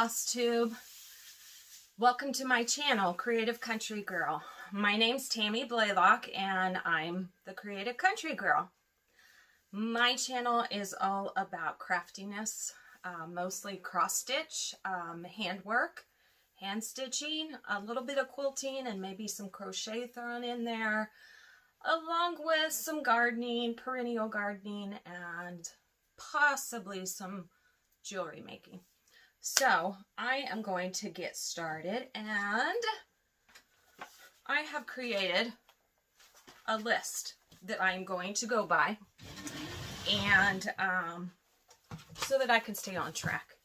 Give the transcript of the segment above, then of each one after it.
FlossTube. Welcome to my channel, Creative Country Girl. My name's Tammy Blaylock and I'm the Creative Country Girl. My channel is all about craftiness, mostly cross stitch, handwork, hand stitching, a little bit of quilting and maybe some crochet thrown in there, along with some gardening, perennial gardening, and possibly some jewelry making. So I am going to get started, and I have created a list that I'm going to go by, and so that I can stay on track.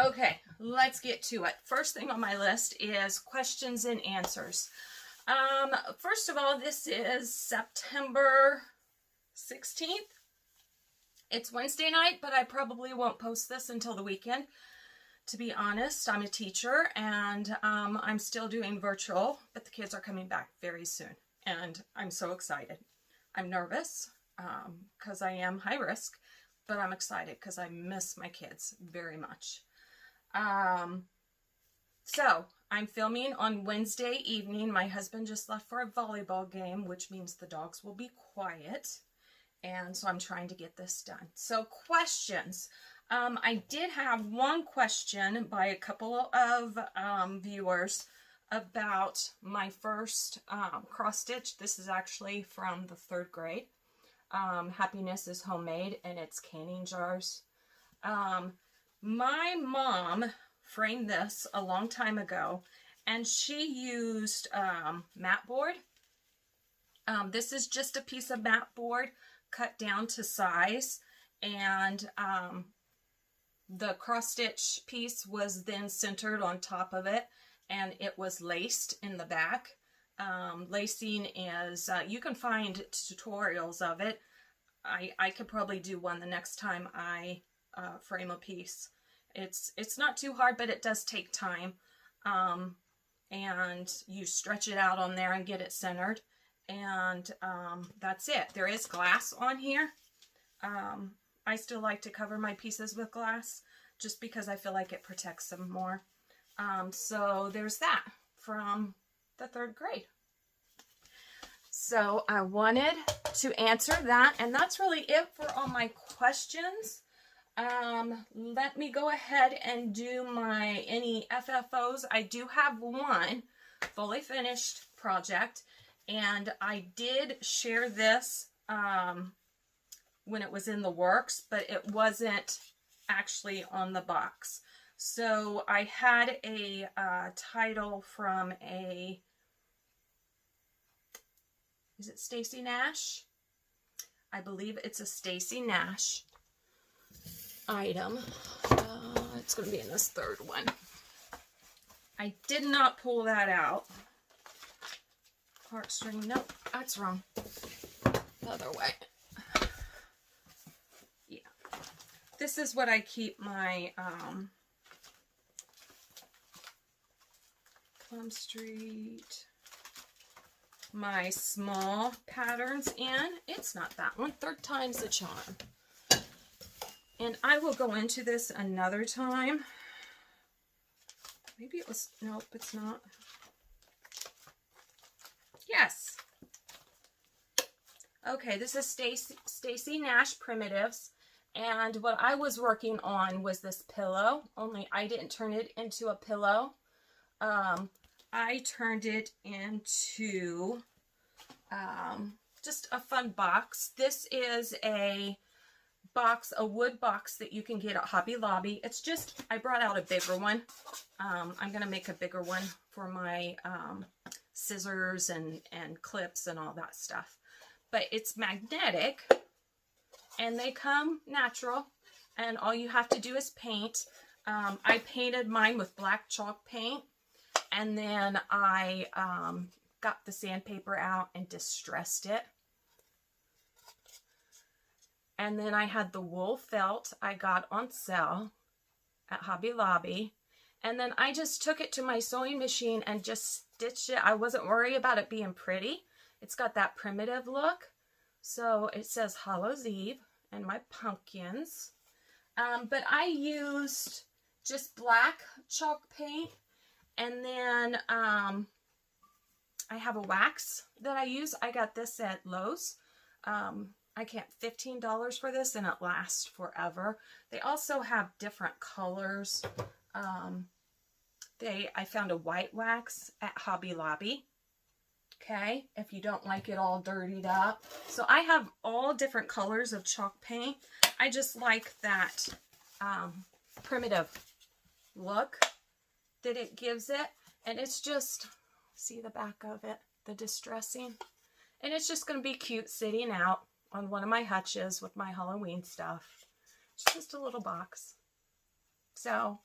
Okay, let's get to it. First thing on my list is questions and answers. First of all, this is September 16th. It's Wednesday night, but I probably won't post this until the weekend. To be honest, I'm a teacher and I'm still doing virtual, but the kids are coming back very soon. And I'm so excited. I'm nervous because I am high risk, but I'm excited because I miss my kids very much. So I'm filming on Wednesday evening. My husband just left for a volleyball game, which means the dogs will be quiet. And so I'm trying to get this done. So questions. I did have one question by a couple of viewers about my first cross stitch. This is actually from the 3rd grade. Happiness is homemade, and it's canning jars. My mom framed this a long time ago, and she used mat board. This is just a piece of mat board cut down to size, and the cross stitch piece was then centered on top of it, and it was laced in the back. Lacing is, you can find tutorials of it. I could probably do one the next time I frame a piece. It's not too hard, but it does take time, and you stretch it out on there and get it centered. And that's it. There is glass on here. I still like to cover my pieces with glass just because I feel like it protects them more. So there's that from the 3rd grade. So I wanted to answer that, and that's really it for all my questions. Let me go ahead and do my any FFOs. I do have one fully finished project. And I did share this when it was in the works, but it wasn't actually on the box. So I had a title from is it Stacy Nash? I believe it's a Stacy Nash item. It's going to be in this 3rd one. I did not pull that out. Heartstring, nope, that's wrong. The other way. Yeah. This is what I keep my Plum Street, my small patterns in. It's not that one. 3rd time's the charm. And I will go into this another time. Maybe it was, nope, it's not. Yes. Okay, this is Stacy Nash Primitives, and what I was working on was this pillow, only I didn't turn it into a pillow. I turned it into just a fun box. This is a box, a wood box that you can get at Hobby Lobby. It's just, I brought out a bigger one. I'm going to make a bigger one for my scissors and clips and all that stuff. But it's magnetic, and they come natural, and all you have to do is paint. I painted mine with black chalk paint, and then I got the sandpaper out and distressed it. And then I had the wool felt I got on sale at Hobby Lobby. And then I just took it to my sewing machine and just stitched it. I wasn't worried about it being pretty. It's got that primitive look. So it says Hallows Eve and my pumpkins. But I used just black chalk paint, and then I have a wax that I use. I got this at Lowe's. I can't, $15 for this, and it lasts forever. They also have different colors. I found a white wax at Hobby Lobby. Okay, if you don't like it all dirtied up. So I have all different colors of chalk paint. I just like that primitive look that it gives it. And it's just, see the back of it, the distressing. And it's just going to be cute sitting out on one of my hutches with my Halloween stuff. It's just a little box. So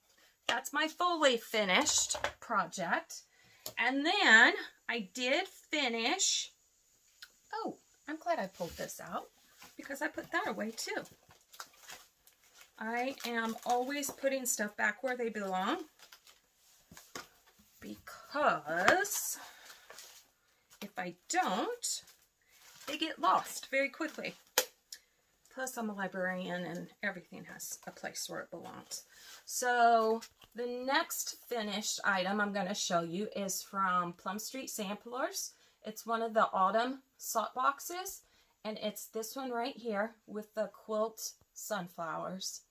that's my fully finished project. And then I did finish, oh, I'm glad I pulled this out because I put that away too. I am always putting stuff back where they belong because if I don't, they get lost very quickly. Plus I'm a librarian and everything has a place where it belongs. So the next finished item I'm going to show you is from Plum Samplers. It's one of the autumn salt boxes, and it's this one right here with the quilt sunflowers.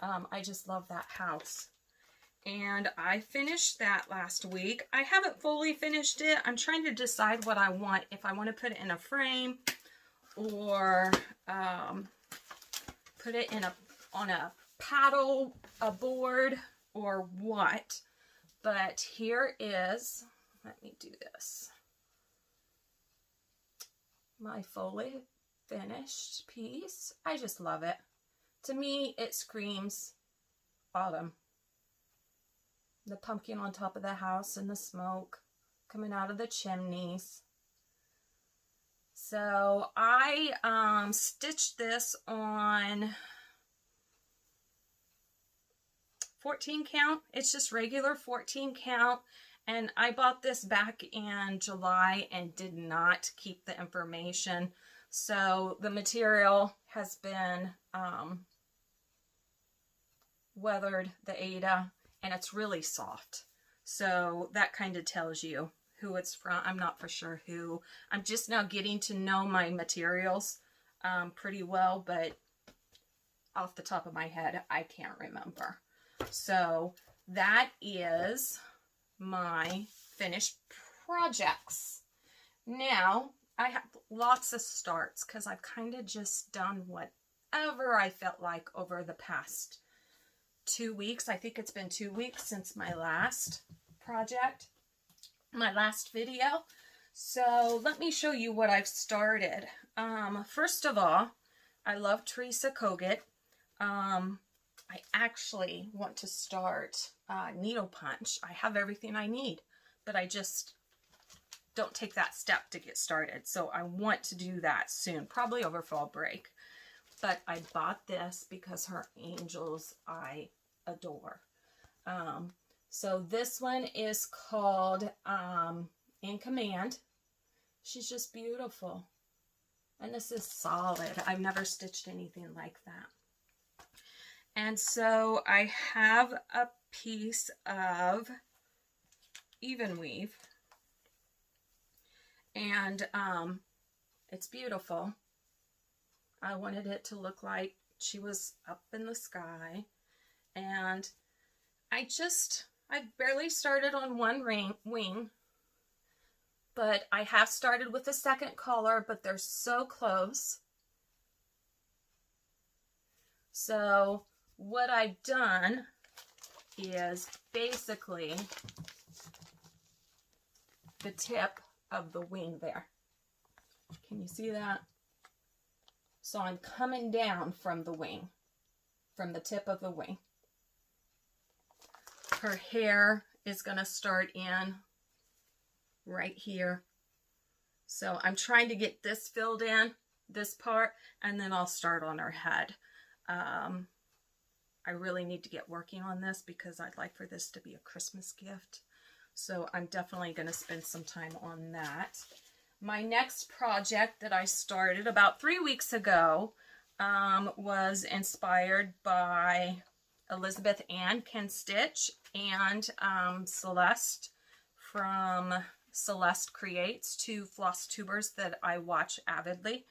I just love that house. And I finished that last week. I haven't fully finished it. I'm trying to decide what I want, if I want to put it in a frame or put it in on a paddle, a board, or what. But here is, let me do this, my fully finished piece. I just love it. To me, it screams autumn. The pumpkin on top of the house and the smoke coming out of the chimneys. So I stitched this on 14 count. It's just regular 14 count, and I bought this back in July and did not keep the information. So the material has been weathered, the aida, and it's really soft. So that kind of tells you who it's from. I'm not for sure who. I'm just now getting to know my materials pretty well, but off the top of my head, I can't remember. So that is my finished projects. Now, I have lots of starts because I've kind of just done whatever I felt like over the past 2 weeks. I think it's been 2 weeks since my last project, my last video. So let me show you what I've started. First of all, I love Teresa Kogut. I actually want to start needle punch. I have everything I need, but I just don't take that step to get started. So I want to do that soon, probably over fall break. But I bought this because her angels I adore. So this one is called In Command. She's just beautiful. And this is solid. I've never stitched anything like that. And so I have a piece of Evenweave, and it's beautiful. I wanted it to look like she was up in the sky, and I barely started on one wing, but I have started with the second color, but they're so close. So what I've done is basically the tip of the wing there. Can you see that? So I'm coming down from the wing, from the tip of the wing. Her hair is going to start in right here. So I'm trying to get this filled in, this part, and then I'll start on her head. I really need to get working on this because I'd like for this to be a Christmas gift. So I'm definitely going to spend some time on that. My next project that I started about 3 weeks ago, was inspired by Elizabeth Ann Can Stitch and Celeste from Celeste Creates, two floss tubers that I watch avidly.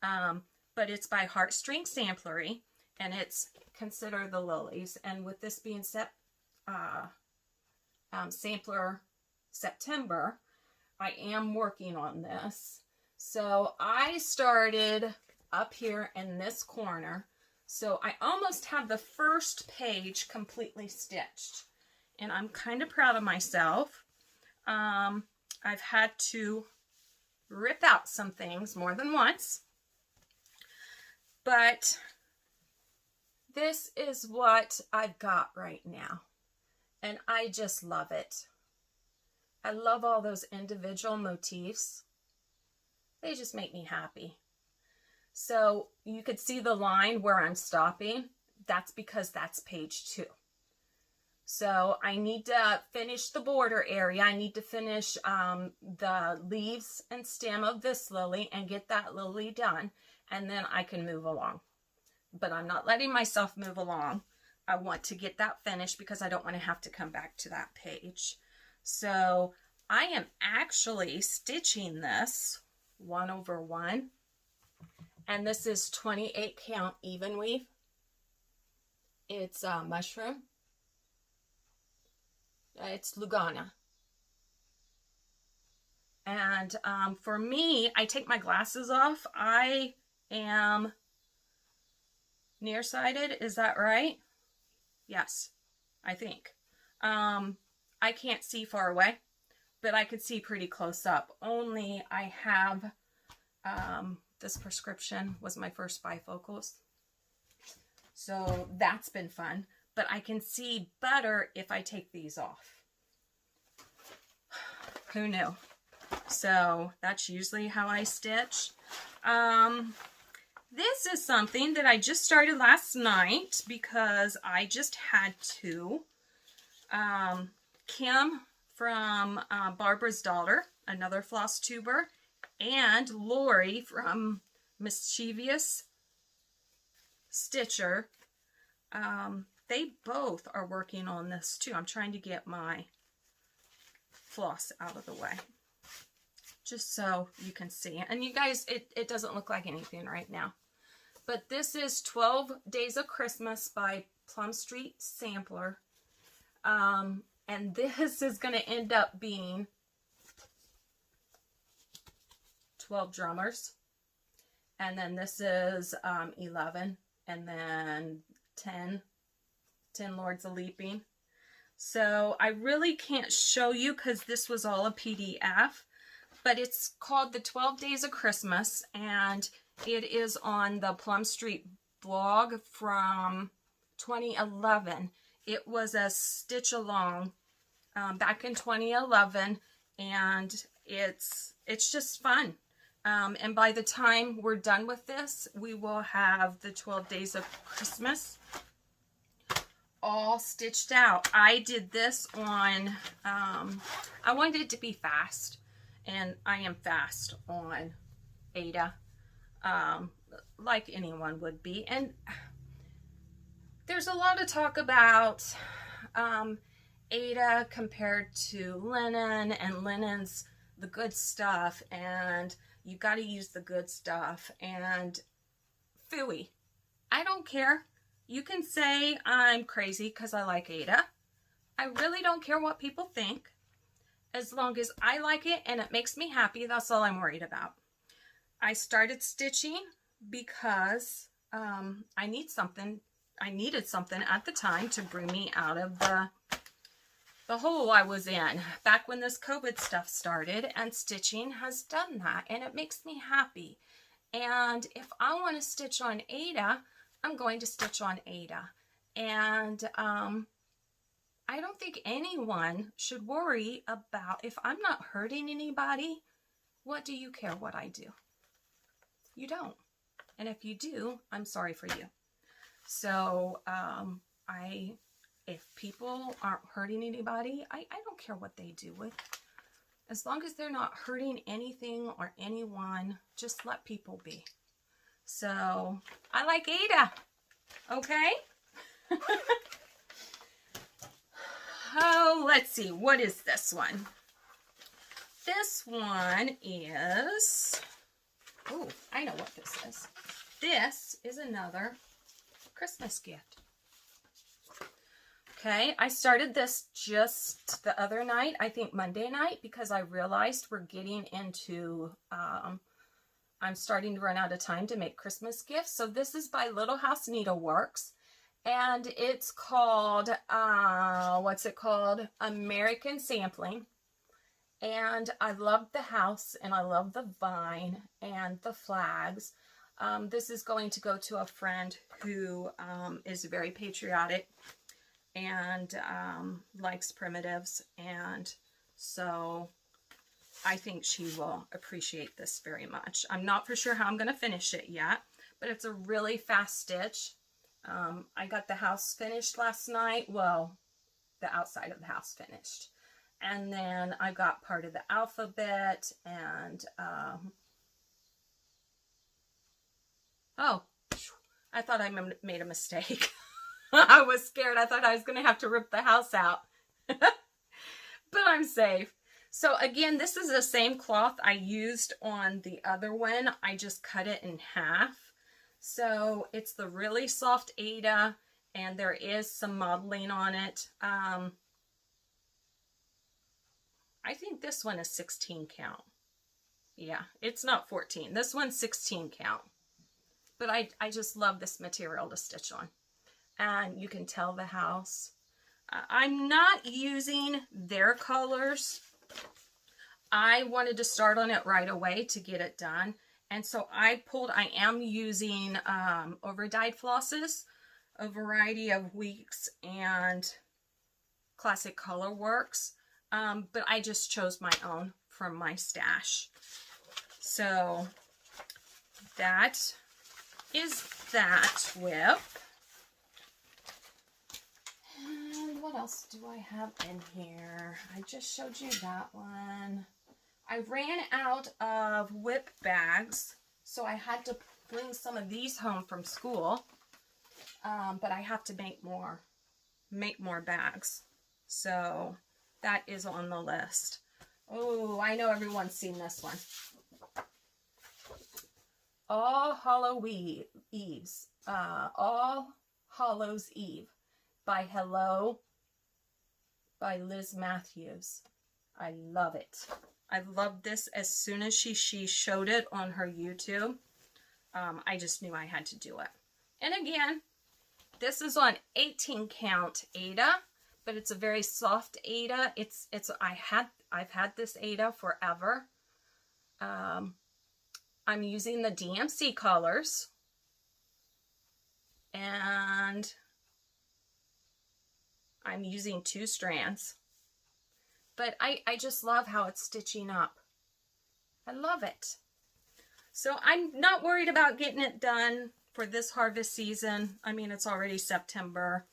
But it's by Heartstring Samplery, and it's Consider the Lilies. And with this being set, Sampler September, I am working on this. So I started up here in this corner. So I almost have the first page completely stitched. And I'm kind of proud of myself. I've had to rip out some things more than once. But this is what I've got right now. And I just love it. I love all those individual motifs. They just make me happy. So you could see the line where I'm stopping. That's because that's page 2. So I need to finish the border area. I need to finish the leaves and stem of this lily and get that lily done. And then I can move along. But I'm not letting myself move along. I want to get that finished because I don't want to have to come back to that page. So I am actually stitching this 1/1. And this is 28 count Evenweave. It's mushroom. It's Laguna. And for me, I take my glasses off. I am nearsighted. Is that right? Yes, I think. I can't see far away, but I could see pretty close up. Only I have this prescription was my first bifocals. So that's been fun. But I can see better if I take these off. Who knew? So that's usually how I stitch. This is something that I just started last night because I just had to. Kim from Barbara's Daughter, another floss tuber, and Lori from Mischievous Stitcher. They both are working on this too. I'm trying to get my floss out of the way just so you can see. And you guys, it doesn't look like anything right now. But this is 12 Days of Christmas by Plum Street Sampler. And this is going to end up being 12 drummers. And then this is 11. And then 10 Lords of Leaping. So I really can't show you because this was all a PDF. But it's called the 12 Days of Christmas. And it is on the Plum Street blog from 2011. It was a stitch along back in 2011. And it's just fun. And by the time we're done with this, we will have the 12 Days of Christmas all stitched out. I did this on, I wanted it to be fast, and I am fast on Aida, like anyone would be. And there's a lot of talk about Aida compared to linen, and linen's the good stuff, and you got to use the good stuff, and phooey. I don't care. You can say I'm crazy because I like Aida. I really don't care what people think. As long as I like it and it makes me happy, that's all I'm worried about. I started stitching because I needed something at the time to bring me out of the hole I was in back when this COVID stuff started, and stitching has done that, and it makes me happy. And if I want to stitch on Aida, I'm going to stitch on Aida. And I don't think anyone should worry about, if I'm not hurting anybody, what do you care what I do? You don't. And if you do, I'm sorry for you. So if people aren't hurting anybody, I don't care what they do with. As long as they're not hurting anything or anyone, just let people be. So I like Aida. Okay. Oh, let's see. What is this one? This one is, oh, I know what this is. This is another Christmas gift. Okay, I started this just the other night, I think Monday night, because I realized we're getting into, I'm starting to run out of time to make Christmas gifts. So this is by Little House Needleworks, and it's called, what's it called? American Sampling. And I love the house, and I love the vine and the flags. This is going to go to a friend who is very patriotic and likes primitives, and so I think she will appreciate this very much. I'm not for sure how I'm going to finish it yet, but it's a really fast stitch. I got the house finished last night. Well, the outside of the house finished. And then I got part of the alphabet, and oh, I thought I made a mistake. I was scared. I thought I was going to have to rip the house out. But I'm safe. So again, this is the same cloth I used on the other one. I just cut it in half. So it's the really soft Aida, and there is some modeling on it. I think this one is 16 count. Yeah, it's not 14. This one's 16 count. But I just love this material to stitch on. And you can tell the house. I'm not using their colors. I wanted to start on it right away to get it done. And so I am using over-dyed flosses, a variety of Weeks and Classic Colorworks. But I just chose my own from my stash. So that is that whip. And what else do I have in here? I just showed you that one. I ran out of whip bags, so I had to bring some of these home from school. But I have to make more bags. So that is on the list. Oh, I know everyone's seen this one. All Hallows Eve by Hallow by Liz Matthews. I love it. I loved this as soon as she showed it on her YouTube. I just knew I had to do it. And again, this is on 18 count Aida, but it's a very soft Aida. I've had this Aida forever. I'm using the DMC colors, and I'm using 2 strands. But I just love how it's stitching up. I love it. So I'm not worried about getting it done for this harvest season. I mean, it's already September.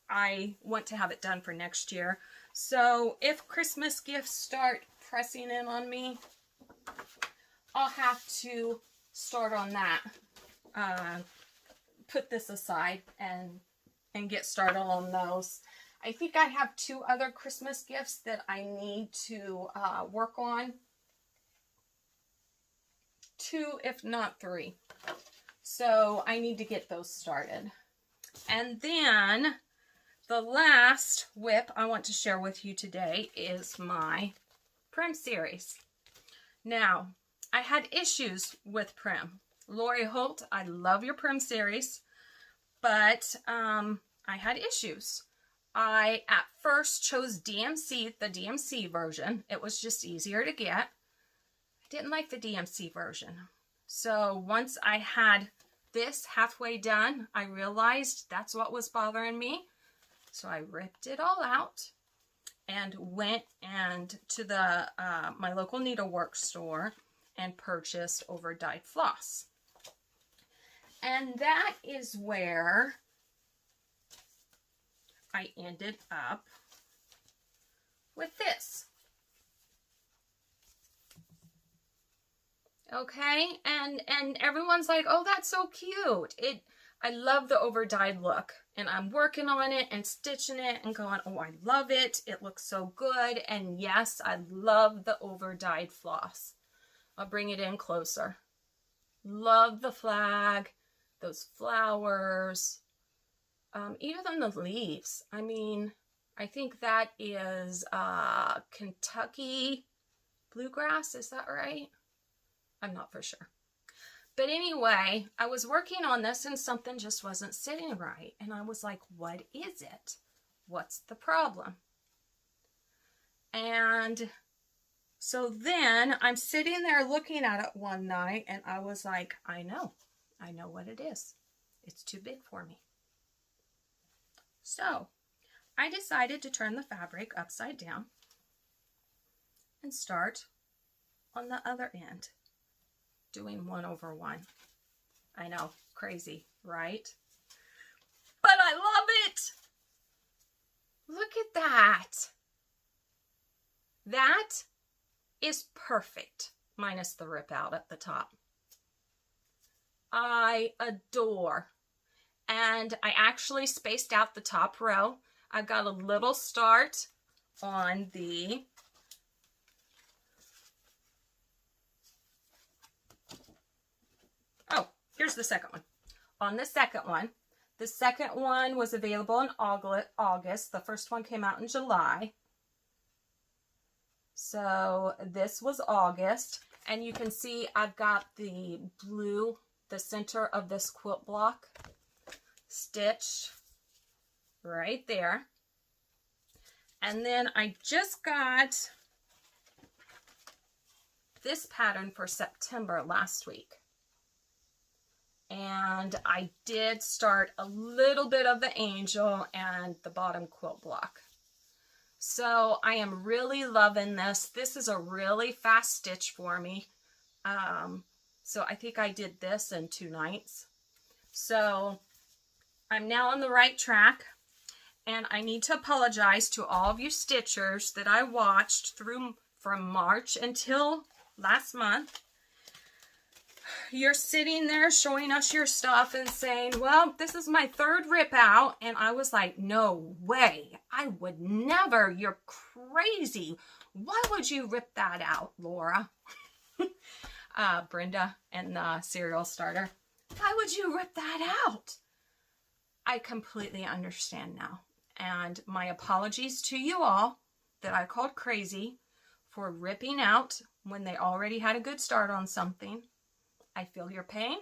I want to have it done for next year. So if Christmas gifts start pressing in on me, I'll have to start on that. Put this aside and get started on those. I think I have 2 other Christmas gifts that I need to work on. 2, if not 3. So I need to get those started. And then the last whip I want to share with you today is my Prim series. Now, I had issues with Prim. Lori Holt, I love your Prim series, but I had issues. I at first chose DMC, the DMC version. It was just easier to get. I didn't like the DMC version. So once I had this halfway done, I realized that's what was bothering me. So I ripped it all out and went to the my local Needleworks store and purchased over-dyed floss. And that is where I ended up with this. Okay, and everyone's like, oh, that's so cute. I love the over dyed look, and I'm working on it and stitching it and going, oh, I love it. It looks so good. And yes, I love the over dyed floss. I'll bring it in closer. Love the flag, those flowers, even the leaves. I mean, I think that is Kentucky bluegrass. Is that right? I'm not for sure. But anyway, I was working on this and something just wasn't sitting right. And I was like, what is it? What's the problem? And so then I'm sitting there looking at it one night and I was like, I know what it is. It's too big for me. So I decided to turn the fabric upside down and start on the other end, doing 1/1. I know, crazy, right? But I love it. Look at that. That is perfect, minus the rip out at the top. I adore. And I actually spaced out the top row. I've got a little start on the here's the second one. On the second one was available in August. The first one came out in July. So this was August. And you can see I've got the blue, the center of this quilt block stitched right there. And then I just got this pattern for September last week. And I did start a little bit of the angel and the bottom quilt block. So I am really loving this. This is a really fast stitch for me. So I think I did this in 2 nights. So I'm now on the right track. And I need to apologize to all of you stitchers that I watched through from March until last month. You're sitting there showing us your stuff and saying, well, this is my 3rd rip out. And I was like, no way. I would never. You're crazy. Why would you rip that out, Laura? Brenda and the cereal starter. Why would you rip that out? I completely understand now. And my apologies to you all that I called crazy for ripping out when they already had a good start on something. I feel your pain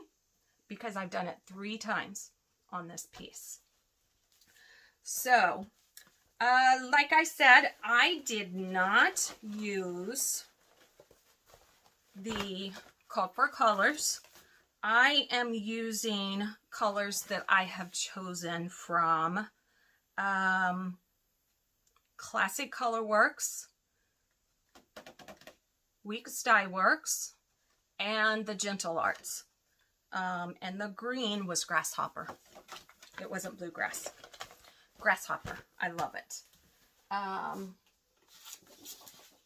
because I've done it 3 times on this piece. So, like I said, I did not use the Call for Colors. I am using colors that I have chosen from Classic Colorworks, Weeks Dye Works, and the Gentle Arts. And the green was Grasshopper. It wasn't Bluegrass. Grasshopper. I love it.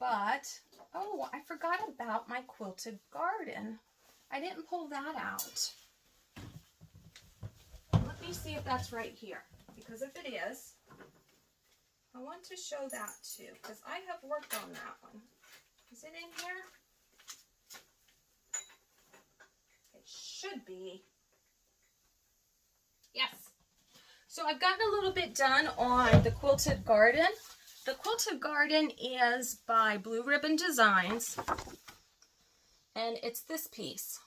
But, oh, I forgot about my Quilted Garden. I didn't pull that out. Let me see if that's right here. Because if it is, I want to show that too. Because I have worked on that one. Is it in here? Should be. Yes. So I've gotten a little bit done on the Quilted Garden. The Quilted Garden is by Blue Ribbon Designs. And it's this piece.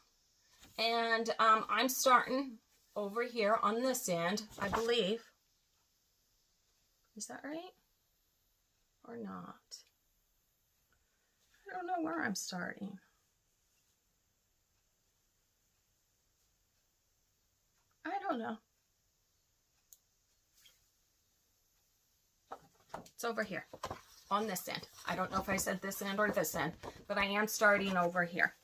And I'm starting over here on this end, I believe. Is that right? Or not? I don't know where I'm starting. I don't know. It's over here on this end. I don't know if I said this end or this end, but I am starting over here.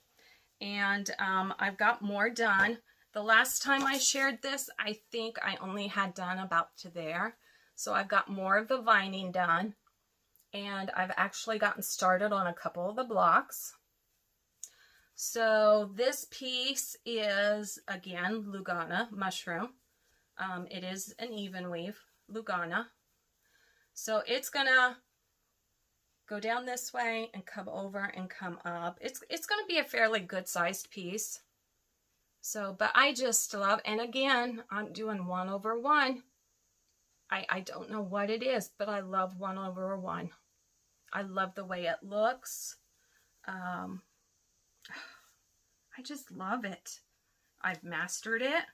And I've got more done. The last time I shared this, I think I only had done about to there. So I've got more of the vining done. And I've actually gotten started on a couple of the blocks. So this piece is, again, Laguna mushroom. It is an Evenweave Laguna. So it's gonna go down this way and come over and come up. It's gonna be a fairly good sized piece. So, but I just love, and again, I'm doing 1/1. I don't know what it is, but I love 1/1. I love the way it looks. I just love it. I've mastered it.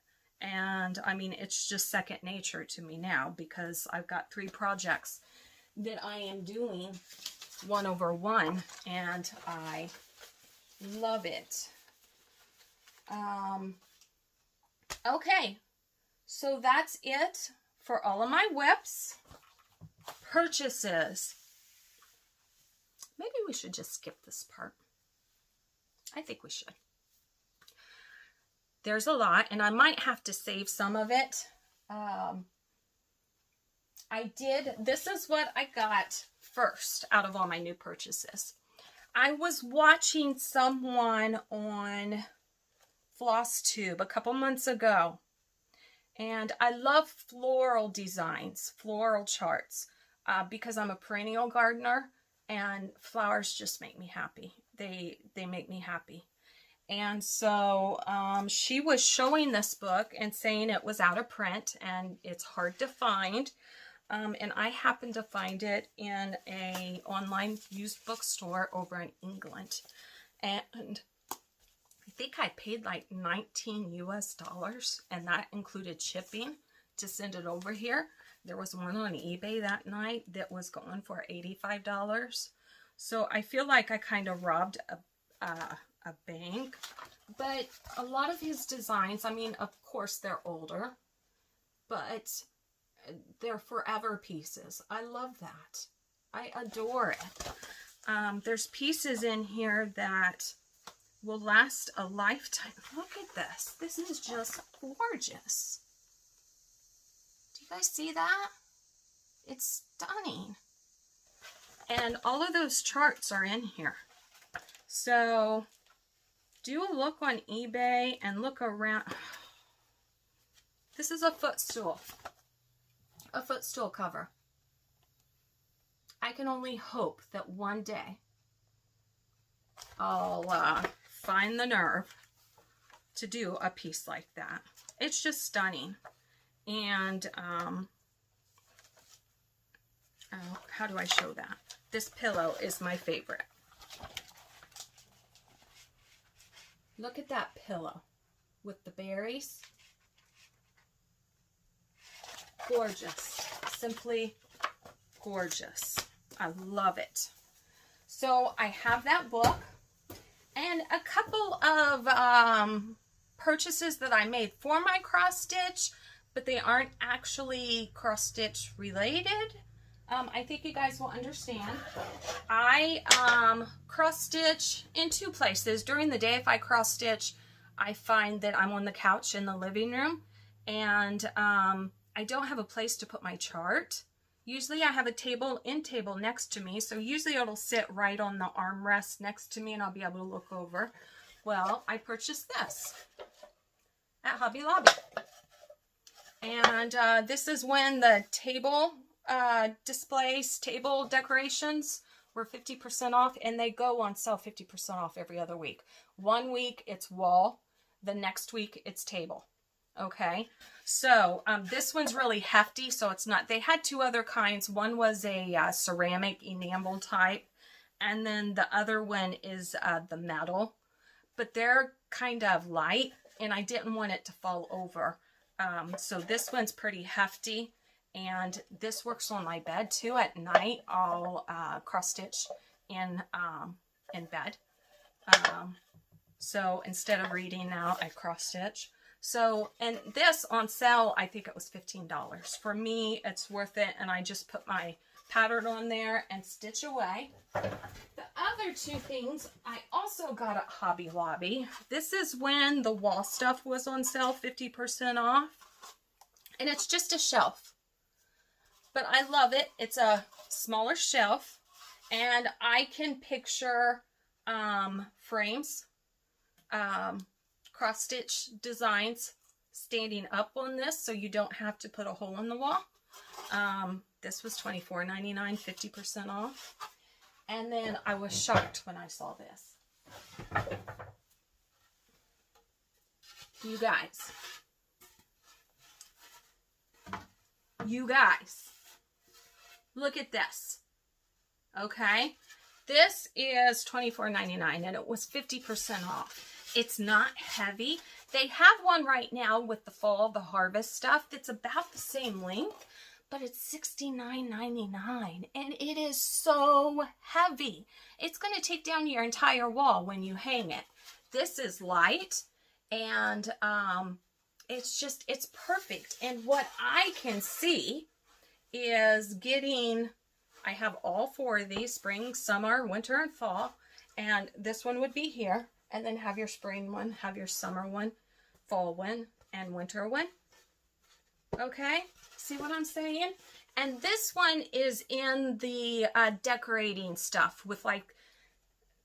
And I mean, it's just second nature to me now because I've got 3 projects that I am doing 1/1 and I love it. Okay, so that's it for all of my whips. Purchases. Maybe we should just skip this part. I think we should. There's a lot, and I might have to save some of it. This is what I got first out of all my new purchases. I was watching someone on FlossTube a couple months ago, and I love floral designs, floral charts, because I'm a perennial gardener, and flowers just make me happy. They make me happy. And so she was showing this book and saying it was out of print and it's hard to find. And I happened to find it in a online used bookstore over in England. And I think I paid like $19 US, and that included shipping to send it over here. There was one on eBay that night that was going for $85. So I feel like I kind of robbed a bank. But a lot of his designs, I mean, of course they're older, but they're forever pieces. I love that. I adore it. There's pieces in here that will last a lifetime. Look at this. This is just gorgeous. Do you guys see that? It's stunning. And all of those charts are in here. So do a look on eBay and look around. This is a footstool cover. I can only hope that one day I'll find the nerve to do a piece like that. It's just stunning. And how do I show that? This pillow is my favorite. Look at that pillow with the berries. Gorgeous. Simply gorgeous. I love it. So I have that book and a couple of purchases that I made for my cross stitch, but they aren't actually cross stitch related. I think you guys will understand. I cross stitch in 2 places. During the day, if I cross stitch, I find that I'm on the couch in the living room and I don't have a place to put my chart. Usually I have a table next to me, so usually it'll sit right on the armrest next to me and I'll be able to look over. Well, I purchased this at Hobby Lobby. And this is when the table displays, table decorations were 50% off, and they go on sale 50% off every other week. One week it's wall, the next week it's table. Okay, so this one's really hefty, so it's not, they had 2 other kinds. One was a ceramic enamel type, and then the other one is the metal, but they're kind of light, and I didn't want it to fall over. So this one's pretty hefty, and this works on my bed too. At night, I'll cross stitch in bed. So instead of reading out, I cross stitch. So, and this on sale, I think it was $15. For me, it's worth it, and I just put my pattern on there and stitch away. The other 2 things I also got at Hobby Lobby. This is when the wall stuff was on sale, 50% off. And it's just a shelf. But I love it. It's a smaller shelf. And I can picture frames cross stitch designs standing up on this, so you don't have to put a hole in the wall. This was $24.99, 50% off. And then I was shocked when I saw this. You guys, look at this. Okay, this is $24.99 and it was 50% off. It's not heavy. They have one right now with the fall, the harvest stuff that's about the same length, but it's $69.99 and it is so heavy. It's going to take down your entire wall when you hang it. This is light and it's perfect. And what I can see is getting, I have all 4 of these, spring, summer, winter, and fall. And this one would be here. And then have your spring one, have your summer one, fall one, and winter one. Okay, see what I'm saying? And this one is in the decorating stuff with like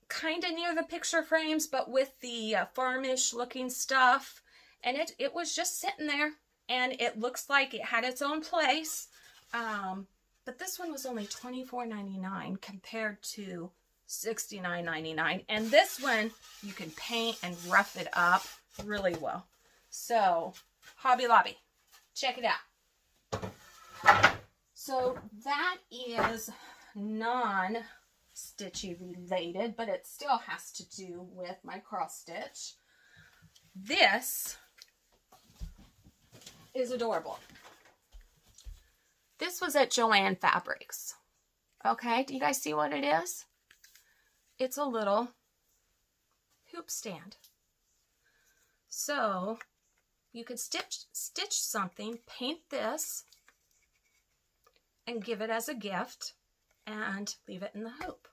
kind of near the picture frames, but with the farmish looking stuff. And it was just sitting there and it looks like it had its own place. But this one was only $24.99 compared to $69.99. And this one you can paint and rough it up really well. So Hobby Lobby, check it out. So that is non-stitchy related, but it still has to do with my cross stitch. This is adorable. This was at Joann Fabrics. Okay, do you guys see what it is? It's a little hoop stand. So you could stitch something, paint this, and give it as a gift, and leave it in the hoop.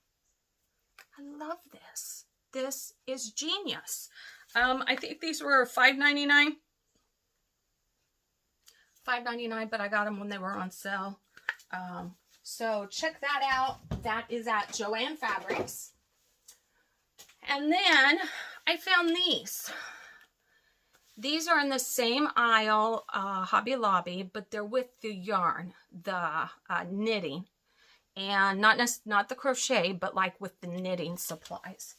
I love this. This is genius. I think these were $5.99. $5.99, but I got them when they were on sale. So check that out. That is at Joann Fabrics. And then I found these. These are in the same aisle, Hobby Lobby, but they're with the yarn, the knitting, and not the crochet, but like with the knitting supplies.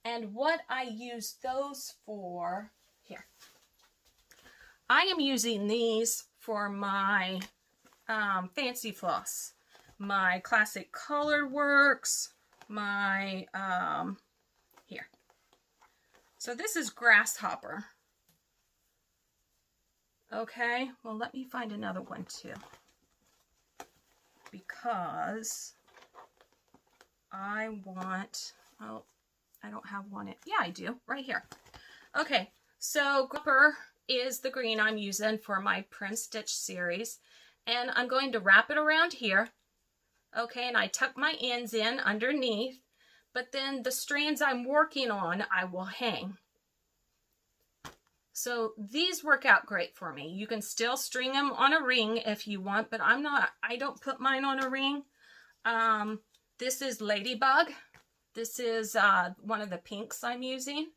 And what I use those for, here. I am using these for my fancy floss, my classic color works, my, here. So this is Grasshopper. Okay, well, let me find another one too, because I want, oh, I don't have one. Yeah, I do, right here. Okay, so Grasshopper is the green I'm using for my Prim Stitch series, and I'm going to wrap it around here. Okay, and I tuck my ends in underneath, but then the strands I'm working on, I will hang. So these work out great for me. You can still string them on a ring if you want, but I don't put mine on a ring. This is Ladybug. This is one of the pinks I'm using.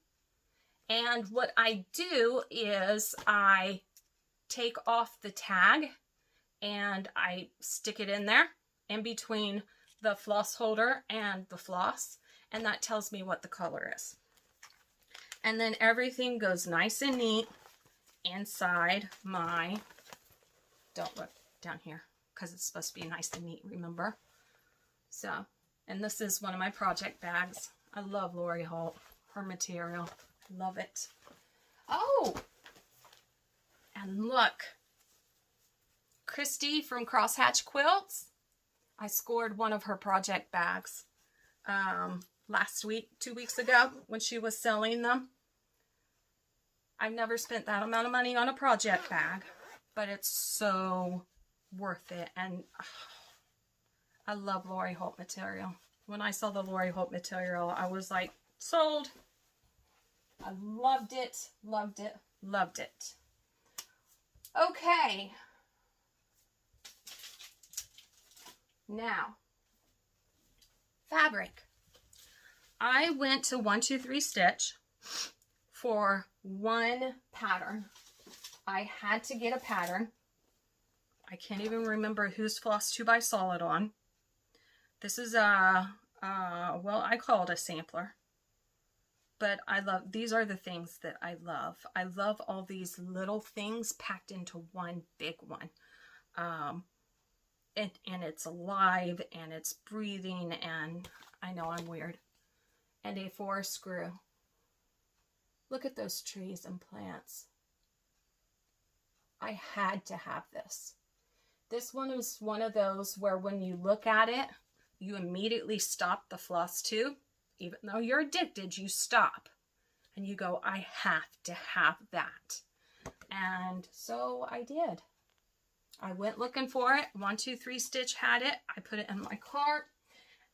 And what I do is I take off the tag and I stick it in there in between the floss holder and the floss, and that tells me what the color is. And then everything goes nice and neat inside my, don't look down here because it's supposed to be nice and neat, remember? So, and this is one of my project bags. I love Lori Holt, her material. I love it. Oh, and look, Christy from Crosshatch Quilts. I scored one of her project bags last week, 2 weeks ago, when she was selling them. I've never spent that amount of money on a project bag, but it's so worth it. And I love Lori Holt material. When I saw the Lori Holt material, I was like, sold. I loved it, loved it, loved it. Okay. Now, fabric. I went to 1-2-3 Stitch for one pattern. I had to get a pattern. I can't even remember whose FlossTube I saw it on. This is well, I call it a sampler. But I love, these are the things that I love. I love all these little things packed into one big one. And it's alive and it's breathing, and I know I'm weird. And a 4 screw. Look at those trees and plants. I had to have this. This one is one of those where when you look at it, you immediately stop the FlossTube. Even though you're addicted, you stop. And you go, I have to have that. And so I did. I went looking for it. 1, 2, 3 Stitch had it. I put it in my cart.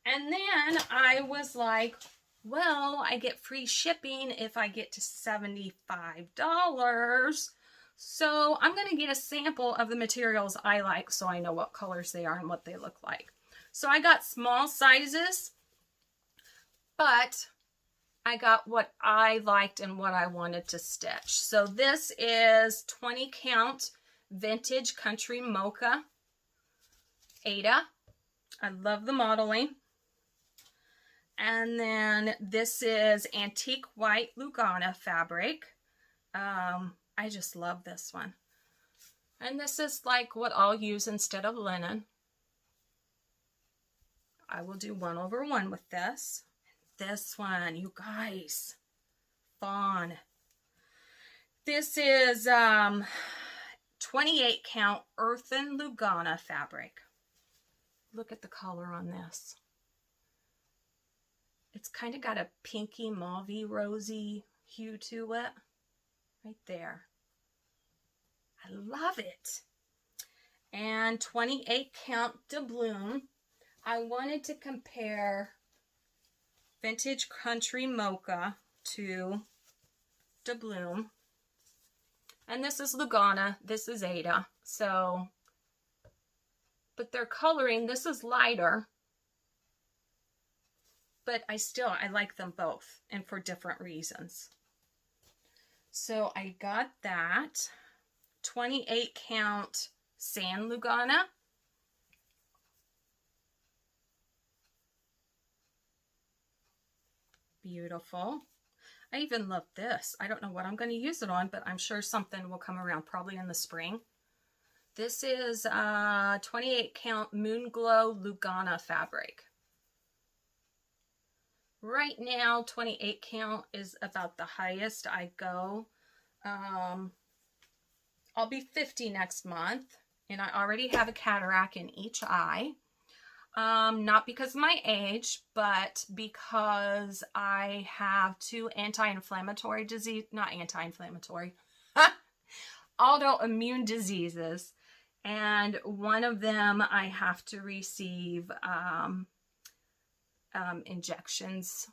And then I was like, well, I get free shipping if I get to $75. So I'm going to get a sample of the materials I like so I know what colors they are and what they look like. So I got small sizes, but I got what I liked and what I wanted to stitch. So this is 20 count vintage country mocha Aida. I love the modeling. And then this is antique white Laguna fabric. I just love this one. And this is like what I'll use instead of linen. I will do 1/1 with this. This one, you guys, fawn. This is 28 count earthen Laguna fabric. Look at the color on this. It's kind of got a pinky, mauvey, rosy hue to it. Right there. I love it. And 28 count doubloon. I wanted to compare vintage country mocha to doubloon. And this is Laguna. This is Aida. So, but their coloring, this is lighter. But I like them both, and for different reasons. So I got that 28 count sand Laguna. Beautiful. I even love this. I don't know what I'm going to use it on, but I'm sure something will come around probably in the spring. This is 28 count Moon Glow Laguna fabric. Right now, 28 count is about the highest I go. I'll be 50 next month, and I already have a cataract in each eye. Not because of my age, but because I have 2 anti-inflammatory disease, not anti-inflammatory, autoimmune diseases. And one of them I have to receive injections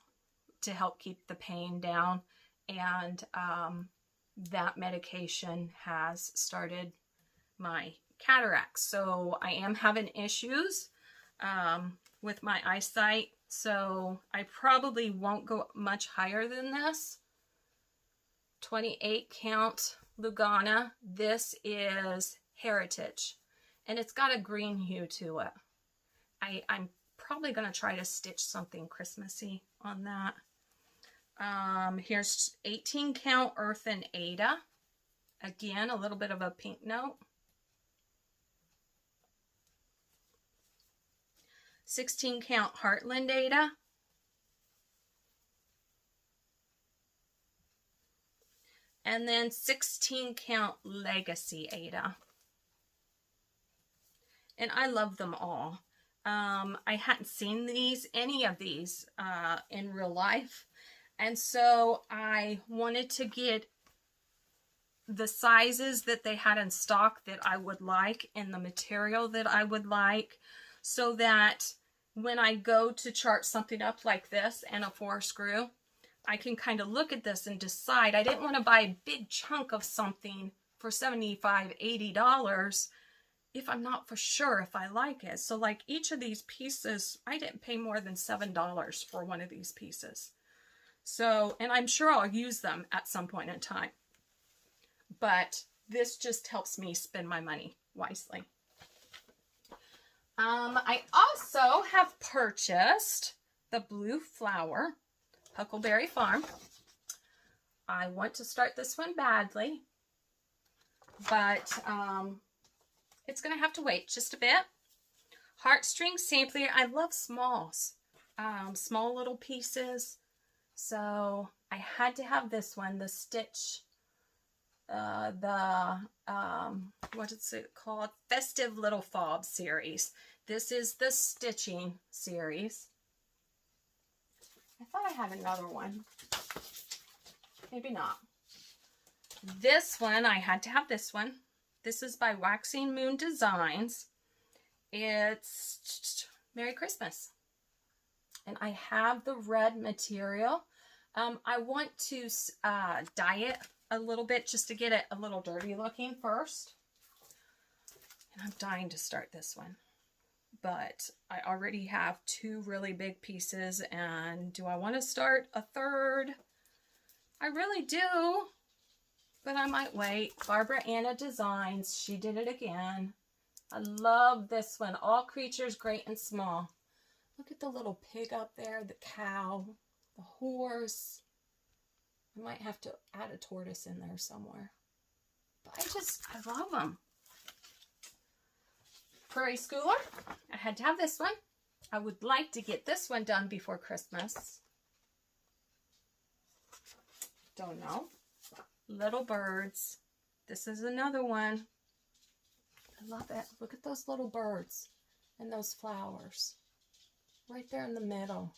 to help keep the pain down, and that medication has started my cataracts. So I am having issues with my eyesight, so I probably won't go much higher than this. 28 count Laguna. This is Heritage, and it's got a green hue to it. I'm probably going to try to stitch something Christmassy on that. Here's 18 count earthen Aida. Again, a little bit of a pink note. 16 count Heartland Aida. And then 16 count Legacy Aida. And I love them all. I hadn't seen any of these in real life. And so I wanted to get the sizes that they had in stock that I would like and the material that I would like, so that when I go to chart something up like this and a 4 screw, I can kind of look at this and decide. I didn't want to buy a big chunk of something for $75, $80 if I'm not for sure if I like it. So like each of these pieces, I didn't pay more than $7 for one of these pieces. So, and I'm sure I'll use them at some point in time. But this just helps me spend my money wisely. I also have purchased the Blue Flower, Huckleberry Farm. I want to start this one badly, but it's going to have to wait just a bit. Heartstring Sampler. I love smalls, small little pieces. So I had to have this one, the Stitch, what is it called? Festive Little Fob series. This is the stitching series. I thought I had another one. Maybe not. This one, I had to have this one. This is by Waxing Moon Designs. It's Merry Christmas. And I have the red material. I want to dye it a little bit just to get it a little dirty looking first. And I'm dying to start this one. But I already have 2 really big pieces, and do I want to start a third? I really do, but I might wait. Barbara Anna Designs, she did it again. I love this one. All creatures great and small. Look at the little pig up there, the cow, the horse. I might have to add a tortoise in there somewhere. But I love them. Prairie Schooler, I had to have this one. I would like to get this one done before Christmas. Don't know. Little Birds. This is another one. I love it. Look at those little birds and those flowers. Right there in the middle.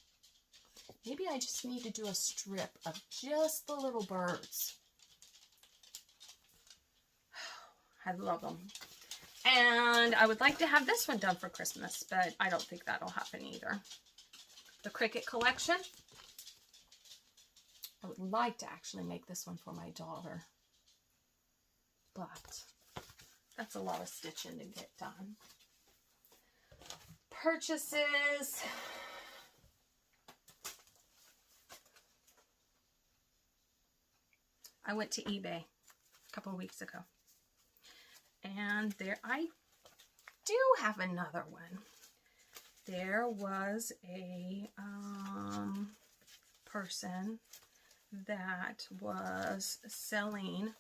Maybe I just need to do a strip of just the little birds. I love them. And I would like to have this one done for Christmas, but I don't think that'll happen either. The Cricket Collection. I would like to actually make this one for my daughter, but that's a lot of stitching to get done. Purchases. I went to eBay a couple of weeks ago. And there I do have another one. There was a person that was selling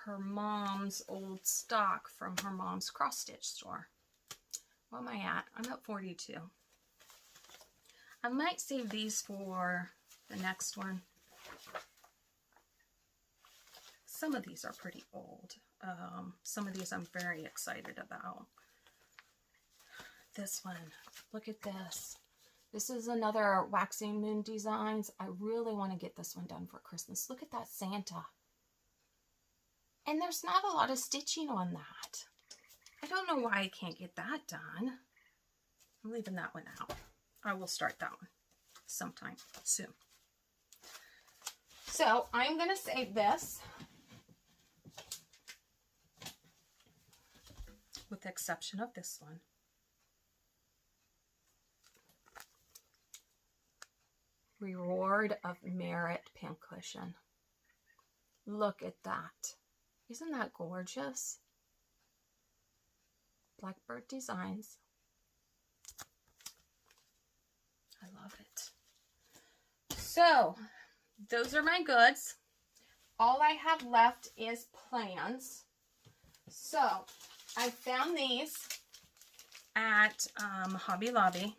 her mom's old stock from her mom's cross stitch store. Where am I at? I'm at 42. I might save these for the next one. Some of these are pretty old. Some of these I'm very excited about. This one, look at this. This is another Waxing Moon Designs. I really want to get this one done for Christmas. Look at that Santa. And there's not a lot of stitching on that. I don't know why I can't get that done. I'm leaving that one out. I will start that one sometime soon. So I'm going to save this. With the exception of this one. Reward of Merit pincushion. Look at that. Isn't that gorgeous? Blackbird Designs. I love it. So, those are my goods. All I have left is plans. So, I found these at Hobby Lobby.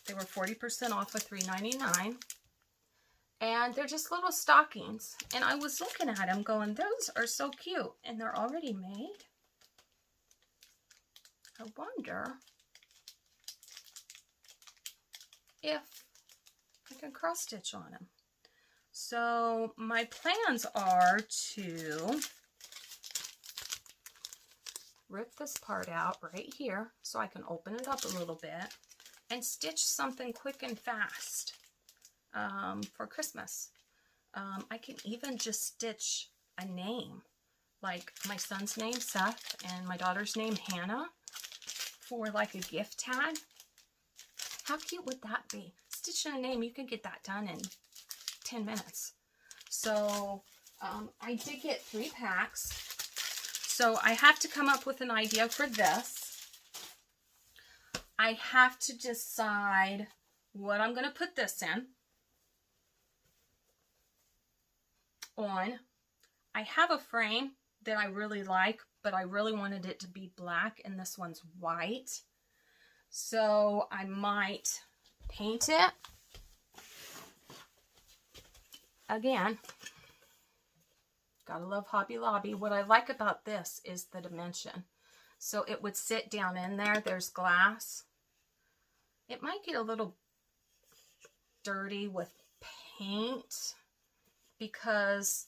They were 40% off of $3.99. And they're just little stockings. And I was looking at them going, those are so cute. And they're already made. I wonder if I can cross stitch on them. So my plans are to rip this part out right here so I can open it up a little bit and stitch something quick and fast for Christmas. I can even just stitch a name, like my son's name, Seth, and my daughter's name, Hannah, for like a gift tag. How cute would that be? stitch in a name, you can get that done in 10 minutes. So I did get 3 packs. So I have to come up with an idea for this. I have to decide what I'm going to put this in. On. I have a frame that I really like, but I really wanted it to be black, and this one's white. So I might paint it. Again, gotta love Hobby Lobby. What I like about this is the dimension. So it would sit down in there. There's glass. It might get a little dirty with paint because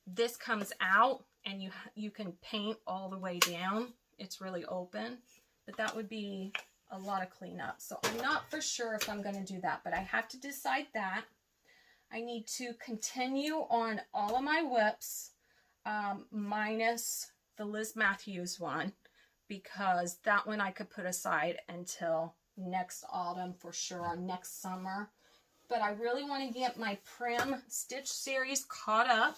this comes out and you can paint all the way down. It's really open, but that would be a lot of cleanup. So I'm not for sure if I'm going to do that, but I have to decide that. I need to continue on all of my whips, minus the Liz Matthews one, because that one I could put aside until next autumn for sure, or next summer. But I really want to get my Prim Stitch series caught up.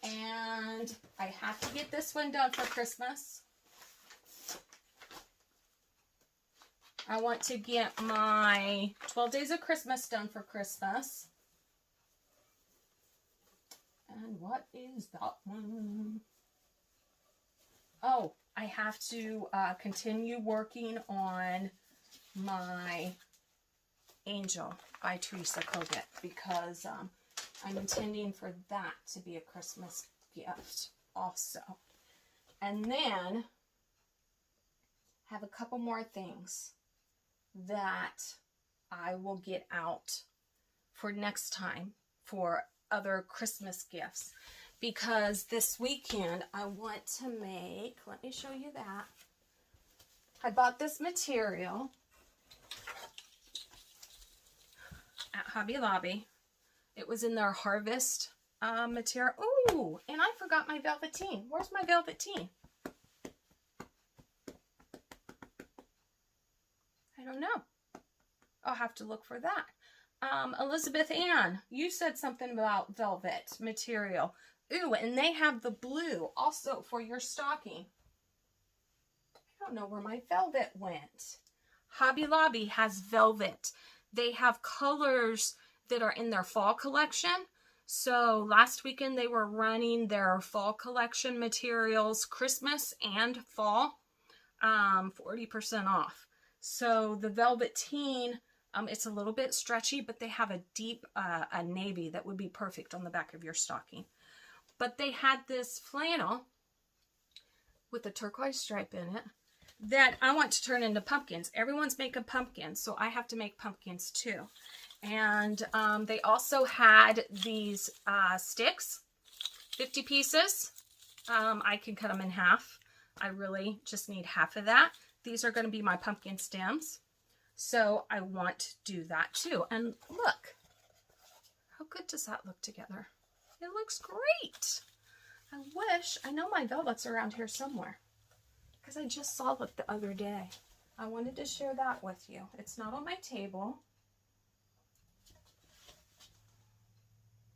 And I have to get this one done for Christmas. I want to get my 12 Days of Christmas done for Christmas. And what is that one? Oh, I have to continue working on my Angel by Teresa Kogut, because I'm intending for that to be a Christmas gift also. And then have a couple more things that I will get out for next time for other Christmas gifts, because this weekend I want to make, let me show you that. I bought this material at Hobby Lobby. It was in their Harvest material. Ooh, and I forgot my velveteen. Where's my velveteen? I don't know. I'll have to look for that. Elizabeth Ann, you said something about velvet material. Ooh, and they have the blue also for your stocking. I don't know where my velvet went. Hobby Lobby has velvet. They have colors that are in their fall collection. So last weekend they were running their fall collection materials, Christmas and fall, 40% off. So the velveteen, it's a little bit stretchy, but they have a deep a navy that would be perfect on the back of your stocking. But they had this flannel with a turquoise stripe in it that I want to turn into pumpkins. Everyone's making pumpkins, so I have to make pumpkins too. And they also had these sticks, 50 pieces. I can cut them in half. I really just need half of that. These are going to be my pumpkin stems. So I want to do that too. And look, how good does that look together? It looks great. I know my velvet's around here somewhere, because I just saw it the other day. I wanted to share that with you. It's not on my table.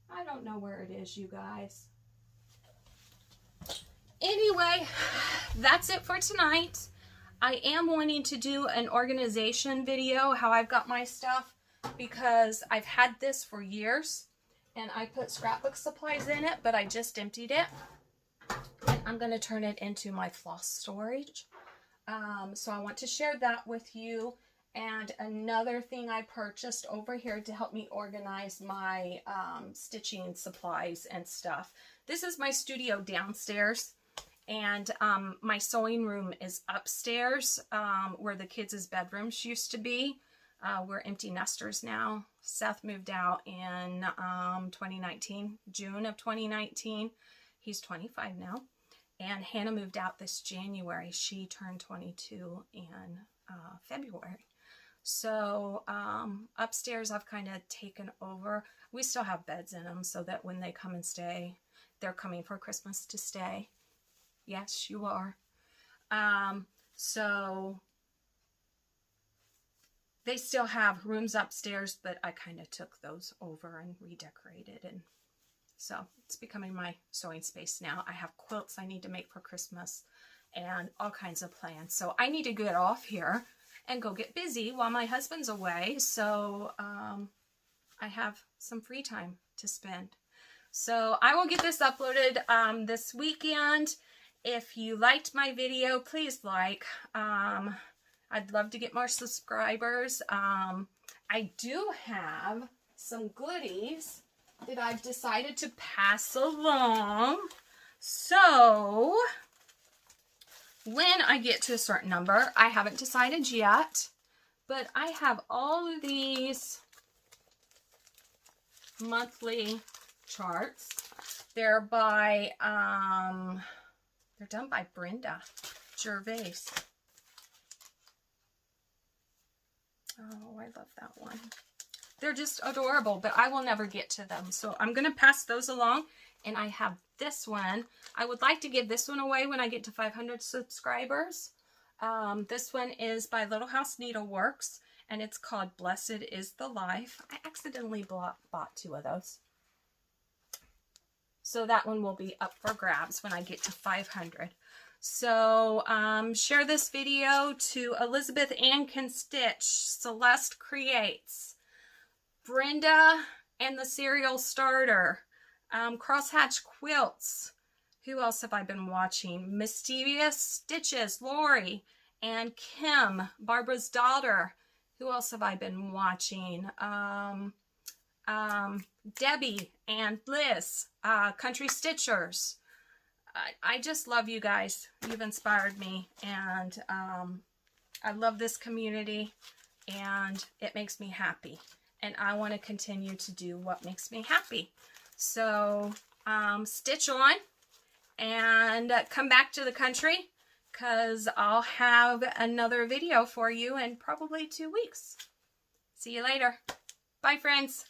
I don't know where it is, you guys. Anyway, that's it for tonight. I am wanting to do an organization video, how I've got my stuff, because I've had this for years and I put scrapbook supplies in it, but I just emptied it. And I'm going to turn it into my floss storage. So I want to share that with you. And another thing I purchased over here to help me organize my stitching supplies and stuff. This is my studio downstairs, and my sewing room is upstairs, where the kids' bedrooms used to be. We're empty nesters now. Seth moved out in 2019, June of 2019. He's 25 now. And Hannah moved out this January. She turned 22 in February. So upstairs I've kind of taken over. We still have beds in them so that when they come and stay, they're coming for Christmas to stay. Yes, you are. So they still have rooms upstairs, but I kind of took those over and redecorated, and so it's becoming my sewing space now. I have quilts I need to make for Christmas and all kinds of plans. So I need to get off here and go get busy while my husband's away. So I have some free time to spend. So I will get this uploaded this weekend. If you liked my video, please like. I'd love to get more subscribers. I do have some goodies that I've decided to pass along. So when I get to a certain number, I haven't decided yet, but I have all of these monthly charts. They're by, they're done by Brenda Gervais. Oh, I love that one. They're just adorable, but I will never get to them. So I'm going to pass those along. And I have this one. I would like to give this one away when I get to 500 subscribers. This one is by Little House Needleworks, and it's called Blessed is the Life. I accidentally bought 2 of those. So that one will be up for grabs when I get to 500. So share this video to Elizabeth Ann Can Stitch, Celeste Creates, Brenda and the Serial Starter, Crosshatch Quilts. Who else have I been watching? Mischievous Stitches, Lori and Kim, Barbara's daughter. Who else have I been watching? Debbie and Liz, Country Stitchers. I just love you guys. You've inspired me, and I love this community, and it makes me happy. And I want to continue to do what makes me happy. So stitch on and come back to the country, because I'll have another video for you in probably 2 weeks. See you later. Bye, friends.